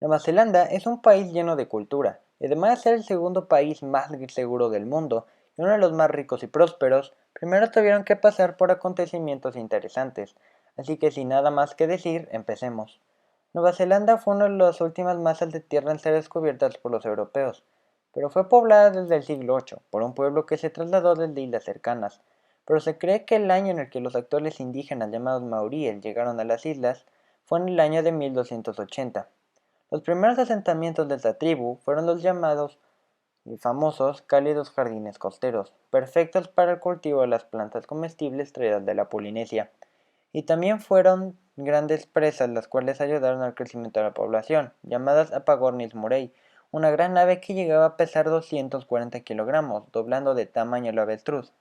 Nueva Zelanda es un país lleno de cultura, y además de ser el segundo país más seguro del mundo y uno de los más ricos y prósperos, primero tuvieron que pasar por acontecimientos interesantes, así que sin nada más que decir, empecemos. Nueva Zelanda fue una de las últimas masas de tierra en ser descubiertas por los europeos, pero fue poblada desde el siglo VIII por un pueblo que se trasladó desde islas cercanas, pero se cree que el año en el que los actuales indígenas llamados maoríes llegaron a las islas fue en el año de 1280. Los primeros asentamientos de esta tribu fueron los llamados y famosos cálidos jardines costeros, perfectos para el cultivo de las plantas comestibles traídas de la Polinesia, y también fueron grandes presas las cuales ayudaron al crecimiento de la población, llamadas Apagornis morei, una gran ave que llegaba a pesar 240 kilogramos, doblando de tamaño el avestruz.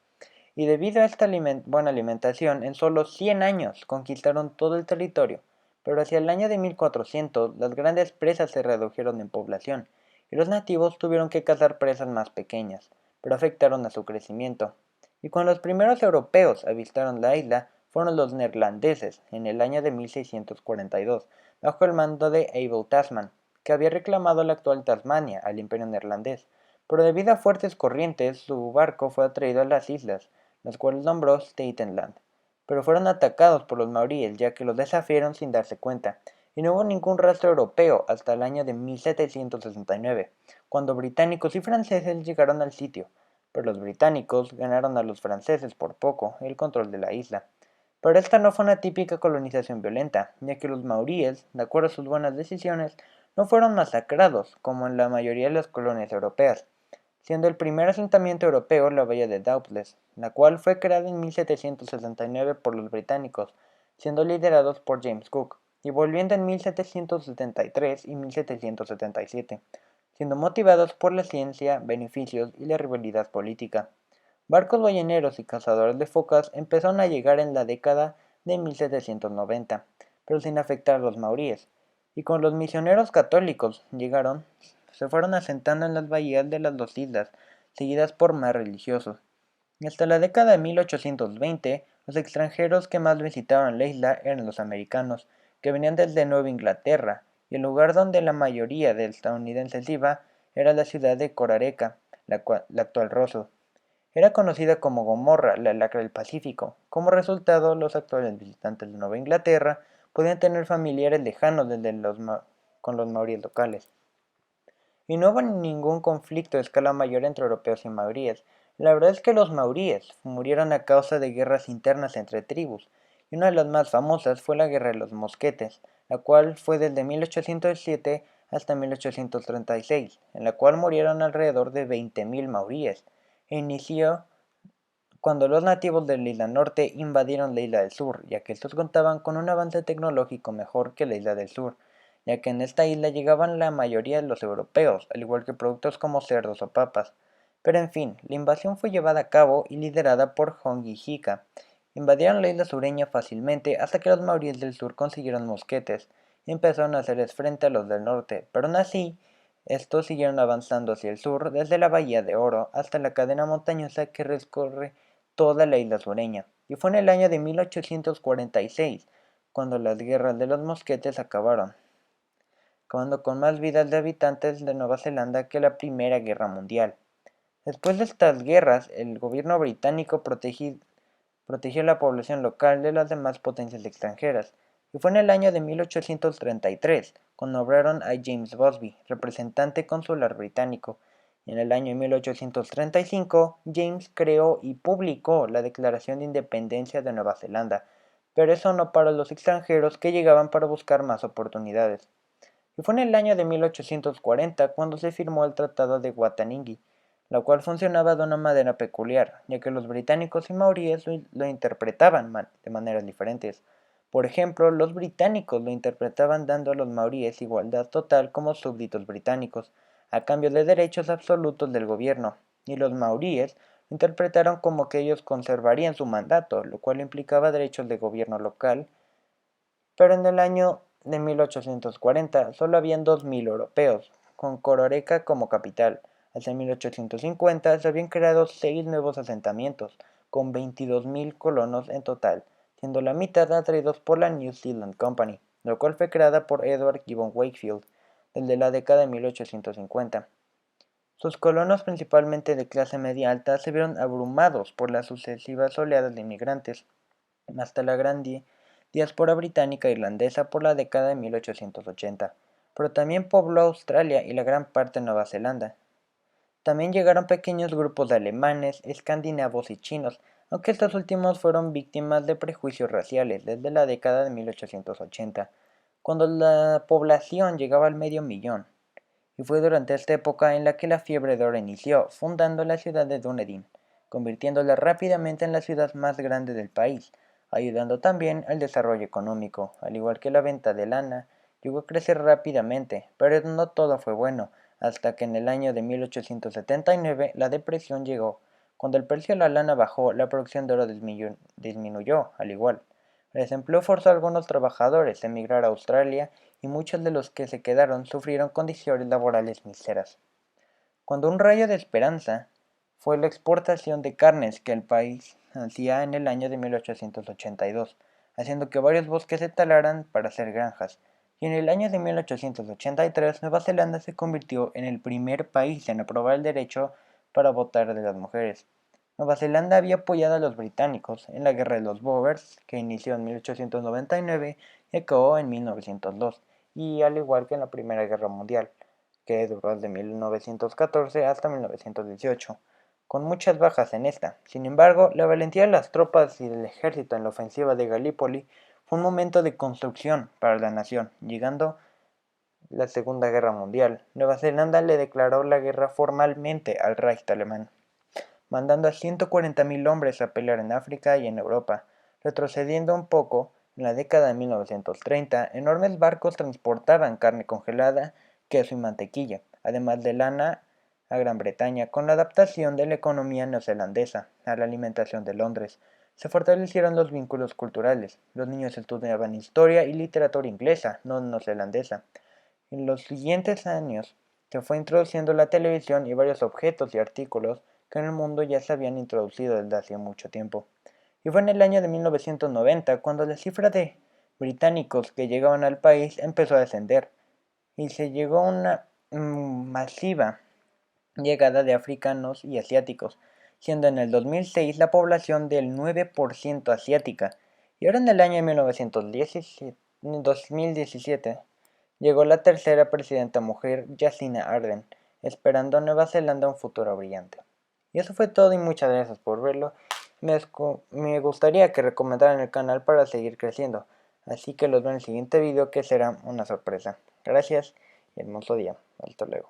Y debido a esta buena alimentación, en solo 100 años conquistaron todo el territorio, pero hacia el año de 1400 las grandes presas se redujeron en población, y los nativos tuvieron que cazar presas más pequeñas, pero afectaron a su crecimiento. Y cuando los primeros europeos avistaron la isla, fueron los neerlandeses, en el año de 1642, bajo el mando de Abel Tasman, que había reclamado la actual Tasmania al imperio neerlandés, pero debido a fuertes corrientes, su barco fue atraído a las islas, las cuales nombró Statenland, pero fueron atacados por los maoríes ya que los desafiaron sin darse cuenta, y no hubo ningún rastro europeo hasta el año de 1769, cuando británicos y franceses llegaron al sitio, pero los británicos ganaron a los franceses por poco el control de la isla. Pero esta no fue una típica colonización violenta, ya que los maoríes, de acuerdo a sus buenas decisiones, no fueron masacrados como en la mayoría de las colonias europeas, siendo el primer asentamiento europeo la bahía de Doubtless, la cual fue creada en 1769 por los británicos, siendo liderados por James Cook, y volviendo en 1773 y 1777, siendo motivados por la ciencia, beneficios y la rivalidad política. Barcos balleneros y cazadores de focas empezaron a llegar en la década de 1790, pero sin afectar a los maoríes, y con los misioneros católicos llegaron, se fueron asentando en las bahías de las dos islas, seguidas por más religiosos. Y hasta la década de 1820, los extranjeros que más visitaban la isla eran los americanos, que venían desde Nueva Inglaterra, y el lugar donde la mayoría de estadounidenses iba era la ciudad de Corareca, la actual Roseau. Era conocida como Gomorra, la lacra del Pacífico. Como resultado, los actuales visitantes de Nueva Inglaterra podían tener familiares lejanos con los maoríes locales. Y no hubo ningún conflicto de escala mayor entre europeos y maoríes. La verdad es que los maoríes murieron a causa de guerras internas entre tribus, y una de las más famosas fue la Guerra de los Mosquetes, la cual fue desde 1807 hasta 1836, en la cual murieron alrededor de 20.000 maoríes, e inició cuando los nativos de la isla norte invadieron la isla del sur, ya que estos contaban con un avance tecnológico mejor que la isla del sur, ya que en esta isla llegaban la mayoría de los europeos, al igual que productos como cerdos o papas. Pero en fin, la invasión fue llevada a cabo y liderada por Hongi Hika. Invadieron la isla sureña fácilmente hasta que los maoríes del sur consiguieron mosquetes y empezaron a hacerles frente a los del norte, pero aún así, estos siguieron avanzando hacia el sur desde la Bahía de Oro hasta la cadena montañosa que recorre toda la isla sureña, y fue en el año de 1846 cuando las guerras de los mosquetes acabaron, acabando con más vidas de habitantes de Nueva Zelanda que la Primera Guerra Mundial. Después de estas guerras, el gobierno británico protegió a la población local de las demás potencias extranjeras, y fue en el año de 1833 cuando nombraron a James Busby, representante consular británico. Y en el año 1835, James creó y publicó la Declaración de Independencia de Nueva Zelanda, pero eso no paró a los extranjeros que llegaban para buscar más oportunidades. Y fue en el año de 1840 cuando se firmó el Tratado de Wataningi, la cual funcionaba de una manera peculiar, ya que los británicos y maoríes lo interpretaban de maneras diferentes. Por ejemplo, los británicos lo interpretaban dando a los maoríes igualdad total como súbditos británicos, a cambio de derechos absolutos del gobierno, y los maoríes lo interpretaron como que ellos conservarían su mandato, lo cual implicaba derechos de gobierno local, pero en el año de 1840 solo habían 2.000 europeos, con Cororeca como capital. Hacia 1850 se habían creado 6 nuevos asentamientos, con 22.000 colonos en total, siendo la mitad atraídos por la New Zealand Company, la cual fue creada por Edward Gibbon Wakefield. desde la década de 1850. Sus colonos, principalmente de clase media alta, se vieron abrumados por las sucesivas oleadas de inmigrantes, hasta la gran diáspora británica e irlandesa por la década de 1880, pero también pobló Australia y la gran parte de Nueva Zelanda. También llegaron pequeños grupos de alemanes, escandinavos y chinos, aunque estos últimos fueron víctimas de prejuicios raciales desde la década de 1880, cuando la población llegaba al medio millón, y fue durante esta época en la que la fiebre de oro inició, fundando la ciudad de Dunedin, convirtiéndola rápidamente en la ciudad más grande del país, ayudando también al desarrollo económico, al igual que la venta de lana, llegó a crecer rápidamente, pero no todo fue bueno, hasta que en el año de 1879 la depresión llegó. Cuando el precio de la lana bajó, la producción de oro disminuyó, al igual. El desempleo forzó a algunos trabajadores a emigrar a Australia y muchos de los que se quedaron sufrieron condiciones laborales miseras. Cuando un rayo de esperanza fue la exportación de carnes que el país hacía en el año de 1882, haciendo que varios bosques se talaran para hacer granjas, y en el año de 1883 Nueva Zelanda se convirtió en el primer país en aprobar el derecho para votar de las mujeres. Nueva Zelanda había apoyado a los británicos en la Guerra de los Boers, que inició en 1899 y acabó en 1902, y al igual que en la Primera Guerra Mundial, que duró desde 1914 hasta 1918, con muchas bajas en esta. Sin embargo, la valentía de las tropas y del ejército en la ofensiva de Gallipoli fue un momento de construcción para la nación. Llegando la Segunda Guerra Mundial, Nueva Zelanda le declaró la guerra formalmente al Reich alemán, mandando a 140.000 hombres a pelear en África y en Europa. Retrocediendo un poco, en la década de 1930, enormes barcos transportaban carne congelada, queso y mantequilla, además de lana, a Gran Bretaña. Con la adaptación de la economía neozelandesa a la alimentación de Londres, se fortalecieron los vínculos culturales. Los niños estudiaban historia y literatura inglesa, no neozelandesa. En los siguientes años se fue introduciendo la televisión y varios objetos y artículos que en el mundo ya se habían introducido desde hacía mucho tiempo. Y fue en el año de 1990 cuando la cifra de británicos que llegaban al país empezó a descender y se llegó a una masiva llegada de africanos y asiáticos, siendo en el 2006 la población del 9% asiática, y ahora en el año 2017 llegó la tercera presidenta mujer, Jacinda Ardern, esperando a Nueva Zelanda un futuro brillante. Y eso fue todo y muchas gracias por verlo. Me gustaría que recomendaran el canal para seguir creciendo, así que los veo en el siguiente video que será una sorpresa. Gracias y hermoso día. Hasta luego.